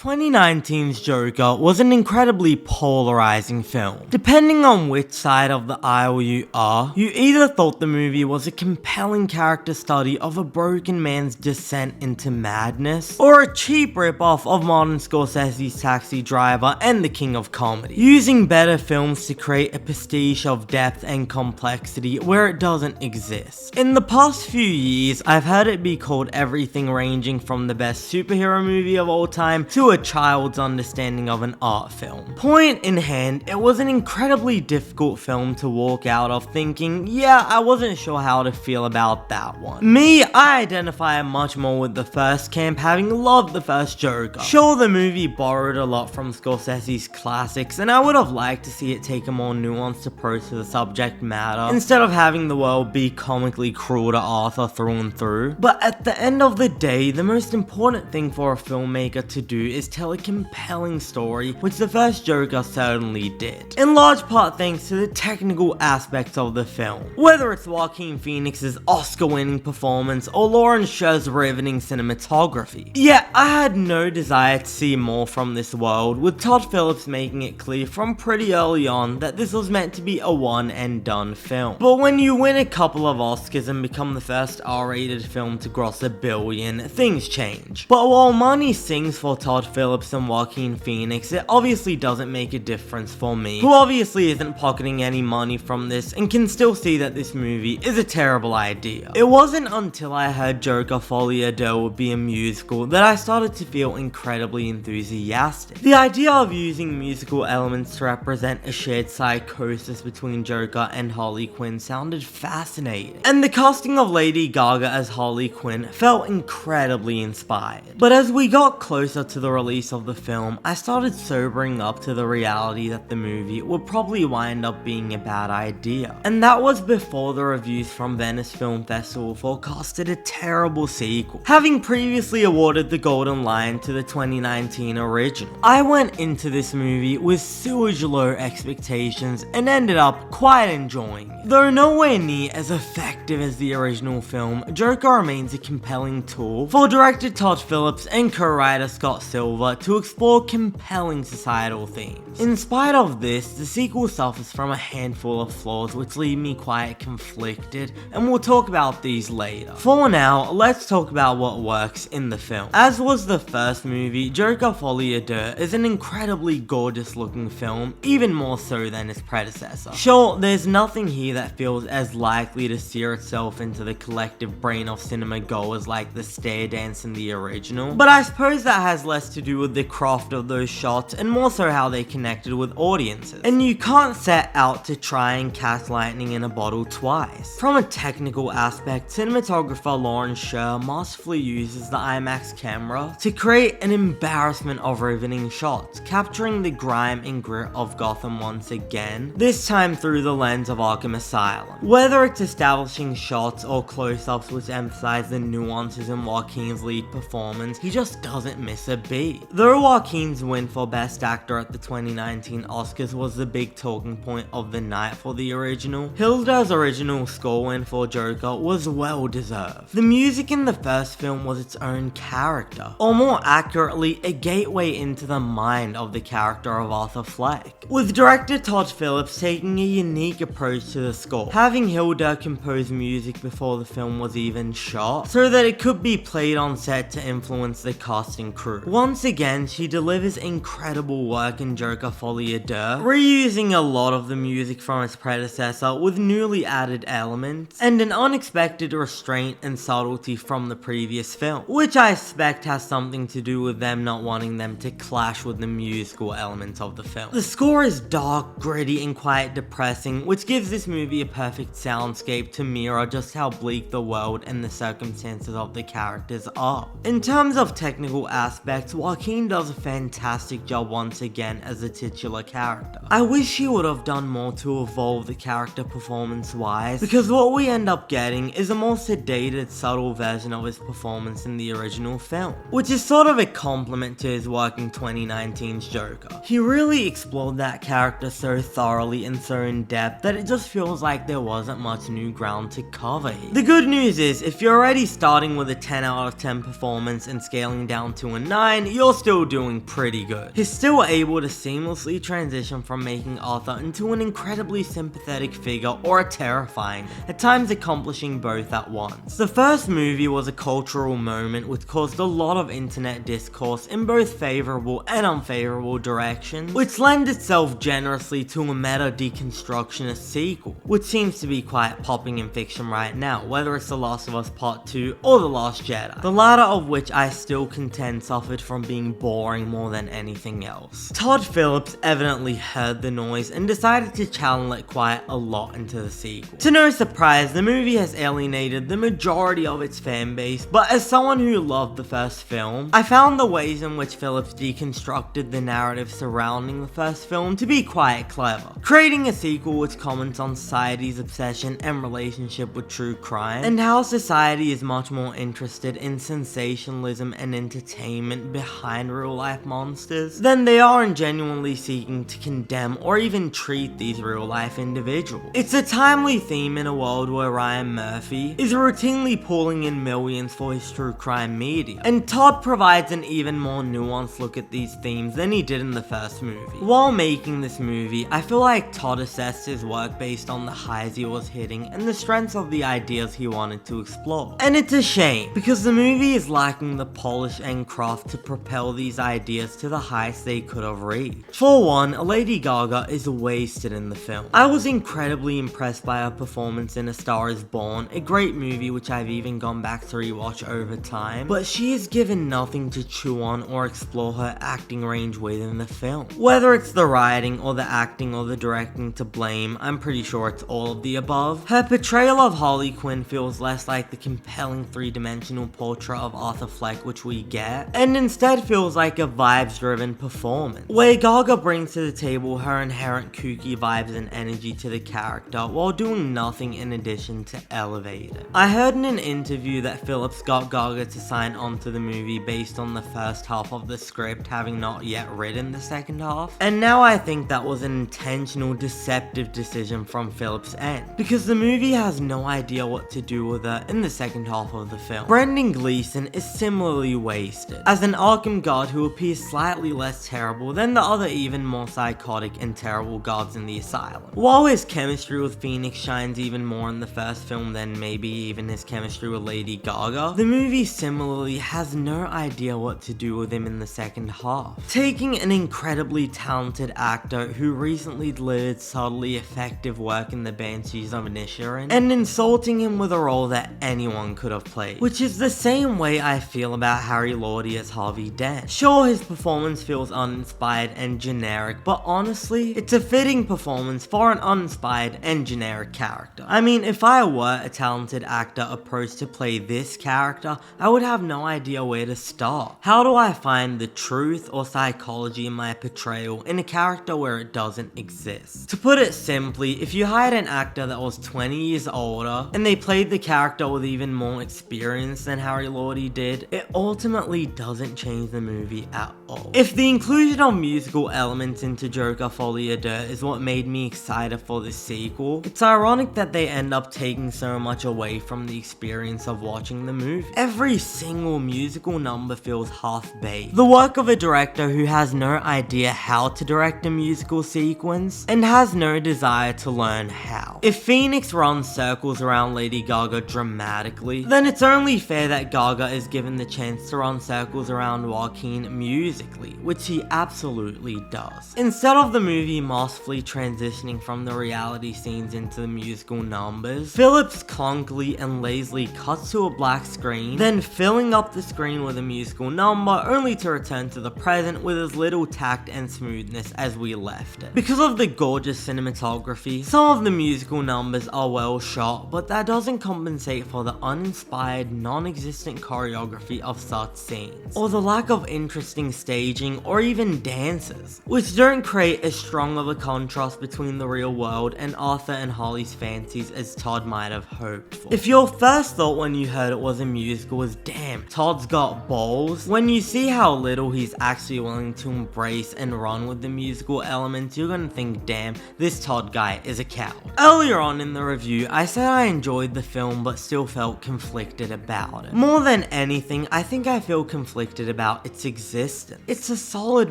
2019's Joker was an incredibly polarizing film. Depending on which side of the aisle you are, you either thought the movie was a compelling character study of a broken man's descent into madness, or a cheap ripoff of Martin Scorsese's Taxi Driver and the King of Comedy, using better films to create a pastiche of depth and complexity where it doesn't exist. In the past few years, I've heard it be called everything ranging from the best superhero movie of all time to a child's understanding of an art film. Point in hand, it was an incredibly difficult film to walk out of thinking, yeah, I wasn't sure how to feel about that one. Me, I identify much more with the first camp, having loved the first Joker. Sure, the movie borrowed a lot from Scorsese's classics, and I would have liked to see it take a more nuanced approach to the subject matter, instead of having the world be comically cruel to Arthur through and through. But at the end of the day, the most important thing for a filmmaker to do is tell a compelling story, which the first Joker certainly did. In large part thanks to the technical aspects of the film. Whether it's Joaquin Phoenix's Oscar-winning performance or Lawrence Sher's riveting cinematography. Yeah, I had no desire to see more from this world, with Todd Phillips making it clear from pretty early on that this was meant to be a one and done film. But when you win a couple of Oscars and become the first R-rated film to gross $1 billion, things change. But while money sings for Todd Phillips and Joaquin Phoenix, it obviously doesn't make a difference for me, who obviously isn't pocketing any money from this and can still see that this movie is a terrible idea. It wasn't until I heard Joker Folie Á Deux would be a musical that I started to feel incredibly enthusiastic. The idea of using musical elements to represent a shared psychosis between Joker and Harley Quinn sounded fascinating, and the casting of Lady Gaga as Harley Quinn felt incredibly inspired. But as we got closer to the release of the film, I started sobering up to the reality that the movie would probably wind up being a bad idea. And that was before the reviews from Venice Film Festival forecasted a terrible sequel, having previously awarded the Golden Lion to the 2019 original. I went into this movie with sewage low expectations and ended up quite enjoying it. Though nowhere near as effective as the original film, Joker remains a compelling tool for director Todd Phillips and co-writer Scott Silver to explore compelling societal themes. In spite of this, the sequel suffers from a handful of flaws which leave me quite conflicted, and we'll talk about these later. For now, let's talk about what works in the film. As was the first movie, Joker Folie Á Deux is an incredibly gorgeous looking film, even more so than its predecessor. Sure, there's nothing here that feels as likely to sear itself into the collective brain of cinema goers like the stair dance in the original, but I suppose that has less to do with the craft of those shots and more so how they connected with audiences. And you can't set out to try and catch lightning in a bottle twice. From a technical aspect, cinematographer Lawrence Sher masterfully uses the IMAX camera to create an embarrassment of riveting shots, capturing the grime and grit of Gotham once again, this time through the lens of Arkham Asylum. Whether it's establishing shots or close-ups which emphasize the nuances in Joaquin's lead performance, he just doesn't miss a beat. Though Joaquin's win for Best Actor at the 2019 Oscars was the big talking point of the night for the original, Hilda's original score win for Joker was well deserved. The music in the first film was its own character, or more accurately, a gateway into the mind of the character of Arthur Fleck, with director Todd Phillips taking a unique approach to the score, having Hilda compose music before the film was even shot, so that it could be played on set to influence the cast and crew. Once again, she delivers incredible work in Joker Folie Á Deux, reusing a lot of the music from its predecessor with newly added elements, and an unexpected restraint and subtlety from the previous film, which I suspect has something to do with them not wanting them to clash with the musical elements of the film. The score is dark, gritty, and quite depressing, which gives this movie a perfect soundscape to mirror just how bleak the world and the circumstances of the characters are. In terms of technical aspects, Joaquin does a fantastic job once again as the titular character. I wish he would have done more to evolve the character performance-wise, because what we end up getting is a more sedated, subtle version of his performance in the original film, which is sort of a compliment to his work in 2019's Joker. He really explored that character so thoroughly and so in depth that it just feels like there wasn't much new ground to cover here. The good news is, if you're already starting with a 10 out of 10 performance and scaling down to a 9, you're still doing pretty good. He's still able to seamlessly transition from making Arthur into an incredibly sympathetic figure or a terrifying, at times accomplishing both at once. The first movie was a cultural moment which caused a lot of internet discourse in both favorable and unfavorable directions, which lends itself generously to a meta deconstructionist sequel, which seems to be quite popping in fiction right now, whether it's The Last of Us Part 2 or The Last Jedi, the latter of which I still contend suffered from being boring more than anything else. Todd Phillips evidently heard the noise and decided to channel it quite a lot into the sequel. To no surprise, the movie has alienated the majority of its fan base, but as someone who loved the first film, I found the ways in which Phillips deconstructed the narrative surrounding the first film to be quite clever, creating a sequel which comments on society's obsession and relationship with true crime, and how society is much more interested in sensationalism and entertainment behind real life monsters than they are in genuinely seeking to condemn or even treat these real life individuals. It's a timely theme in a world where Ryan Murphy is routinely pulling in millions for his true crime media, and Todd provides an even more nuanced look at these themes than he did in the first movie. While making this movie, I feel like Todd assessed his work based on the highs he was hitting and the strengths of the ideas he wanted to explore. And it's a shame, because the movie is lacking the polish and craft to propel these ideas to the heights they could have reached. For one, Lady Gaga is wasted in the film. I was incredibly impressed by her performance in A Star Is Born, a great movie which I've even gone back to rewatch over time, but she is given nothing to chew on or explore her acting range with in the film. Whether it's the writing or the acting or the directing to blame, I'm pretty sure it's all of the above. Her portrayal of Harley Quinn feels less like the compelling three-dimensional portrait of Arthur Fleck which we get, and instead feels like a vibes-driven performance, where Gaga brings to the table her inherent kooky vibes and energy to the character while doing nothing in addition to elevate it. I heard in an interview that Phillips got Gaga to sign onto the movie based on the first half of the script having not yet written the second half, and now I think that was an intentional deceptive decision from Phillips' end, because the movie has no idea what to do with her in the second half of the film. Brendan Gleeson is similarly wasted, as an Arkham guard who appears slightly less terrible than the other even more psychotic and terrible guards in the asylum. While his chemistry with Phoenix shines even more in the first film than maybe even his chemistry with Lady Gaga, the movie similarly has no idea what to do with him in the second half. Taking an incredibly talented actor who recently delivered subtly effective work in The Banshees of Inisherin and insulting him with a role that anyone could have played, which is the same way I feel about Harry Lordy as Harvey Dent. Sure, his performance feels uninspired and generic, but honestly, it's a fitting performance for an uninspired and generic character. I mean, if I were a talented actor approached to play this character, I would have no idea where to start. How do I find the truth or psychology in my portrayal in a character where it doesn't exist? To put it simply, if you hired an actor that was 20 years older and they played the character with even more experience than Harry Lordy did, it ultimately doesn't change the movie at all. If the inclusion of musical elements into Joker Folie Á Deux is what made me excited for this sequel, it's ironic that they end up taking so much away from the experience of watching the movie. Every single musical number feels half-baked, the work of a director who has no idea how to direct a musical sequence and has no desire to learn how. If Phoenix runs circles around Lady Gaga dramatically, then it's only fair that Gaga is given the chance to run circles around Joaquin musically, which he absolutely does. Instead of the movie masterfully transitioning from the reality scenes into the musical numbers, Phillips clunkily and lazily cuts to a black screen, then filling up the screen with a musical number only to return to the present with as little tact and smoothness as we left it. Because of the gorgeous cinematography, some of the musical numbers are well shot, but that doesn't compensate for the uninspired, non-existent choreography of such scenes, or the lack of interesting staging or even dances, which don't create as strong of a contrast between the real world and Arthur and Harley's fancies as Todd might have hoped for. If your first thought when you heard it was a musical was, damn, Todd's got balls, when you see how little he's actually willing to embrace and run with the musical elements, you're gonna think, damn, this Todd guy is a cow. Earlier on in the review, I said I enjoyed the film but still felt conflicted about it. More than anything, I think I feel conflicted about about its existence. It's a solid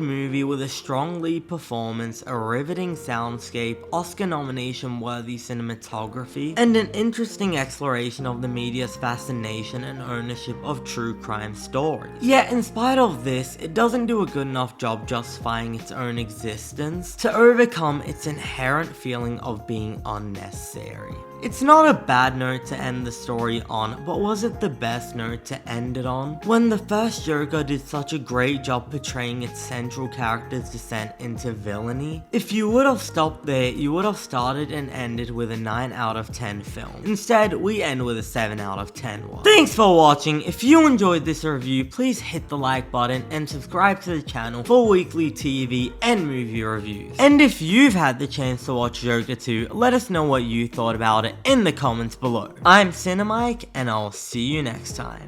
movie with a strong lead performance, a riveting soundscape, Oscar nomination worthy cinematography, and an interesting exploration of the media's fascination and ownership of true crime stories. Yet in spite of this, it doesn't do a good enough job justifying its own existence to overcome its inherent feeling of being unnecessary. It's not a bad note to end the story on, but was it the best note to end it on? When the first Joker did such a great job portraying its central character's descent into villainy? If you would have stopped there, you would have started and ended with a 9 out of 10 film. Instead, we end with a 7 out of 10 one. Thanks for watching. If you enjoyed this review, please hit the like button and subscribe to the channel for weekly TV and movie reviews. And if you've had the chance to watch Joker 2, let us know what you thought about it in the comments below. I'm Cinemike, and I'll see you next time.